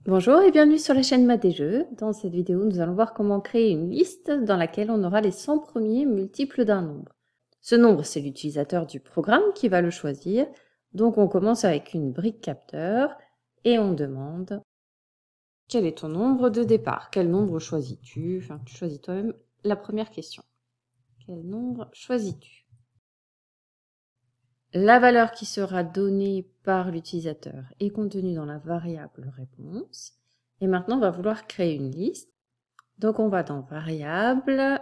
Bonjour et bienvenue sur la chaîne Math et Jeux. Dans cette vidéo, nous allons voir comment créer une liste dans laquelle on aura les 100 premiers multiples d'un nombre. Ce nombre, c'est l'utilisateur du programme qui va le choisir. Donc on commence avec une brique capteur et on demande quel est ton nombre de départ? Quel nombre choisis-tu? Enfin, tu choisis toi-même la première question. Quel nombre choisis-tu? La valeur qui sera donnée par l'utilisateur est contenue dans la variable réponse. Et maintenant, on va vouloir créer une liste. Donc, on va dans variable,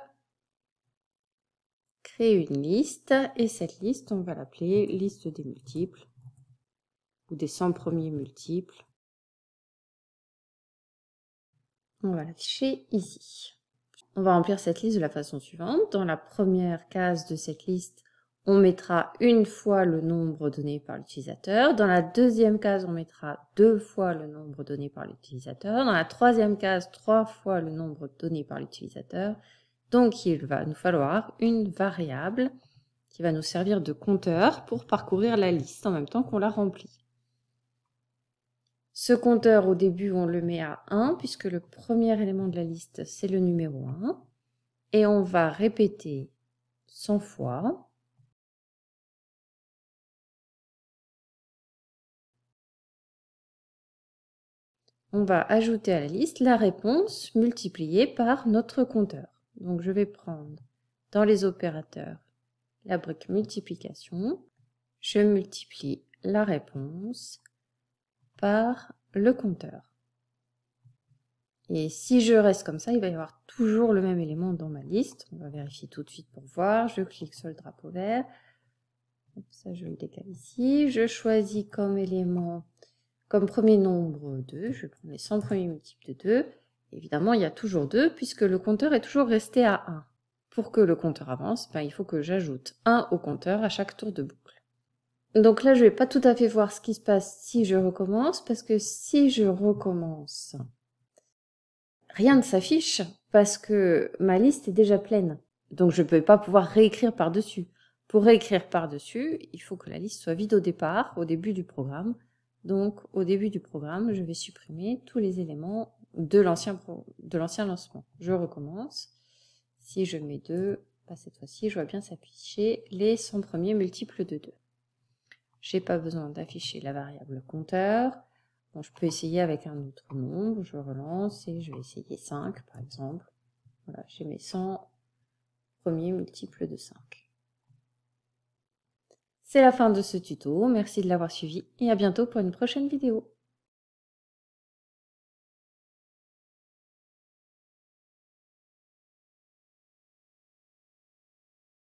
créer une liste, et cette liste, on va l'appeler liste des multiples, ou des 100 premiers multiples. On va l'afficher ici. On va remplir cette liste de la façon suivante. Dans la première case de cette liste, on mettra une fois le nombre donné par l'utilisateur. Dans la deuxième case, on mettra 2 fois le nombre donné par l'utilisateur. Dans la troisième case, 3 fois le nombre donné par l'utilisateur. Donc, il va nous falloir une variable qui va nous servir de compteur pour parcourir la liste en même temps qu'on la remplit. Ce compteur, au début, on le met à 1, puisque le premier élément de la liste, c'est le numéro 1. Et on va répéter 100 fois. On va ajouter à la liste la réponse multipliée par notre compteur. Donc je vais prendre dans les opérateurs la brique multiplication. Je multiplie la réponse par le compteur. Et si je reste comme ça, il va y avoir toujours le même élément dans ma liste. On va vérifier tout de suite pour voir. Je clique sur le drapeau vert. Ça, je le décale ici. Je choisis comme élément, comme premier nombre 2. Je vais prendre les 100 premiers multiples de 2. Évidemment, il y a toujours 2 puisque le compteur est toujours resté à 1. Pour que le compteur avance, il faut que j'ajoute 1 au compteur à chaque tour de boucle. Donc là, je ne vais pas tout à fait voir ce qui se passe si je recommence, parce que si je recommence, rien ne s'affiche parce que ma liste est déjà pleine. Donc je ne peux pas pouvoir réécrire par-dessus. Pour réécrire par-dessus, il faut que la liste soit vide au départ, au début du programme. Donc au début du programme, je vais supprimer tous les éléments de l'ancien lancement. Je recommence. Si je mets 2, cette fois-ci, je vois bien s'afficher les 100 premiers multiples de 2. Je n'ai pas besoin d'afficher la variable compteur. Bon, je peux essayer avec un autre nombre. Je relance et je vais essayer 5 par exemple. Voilà, j'ai mes 100 premiers multiples de 5. C'est la fin de ce tuto. Merci de l'avoir suivi et à bientôt pour une prochaine vidéo.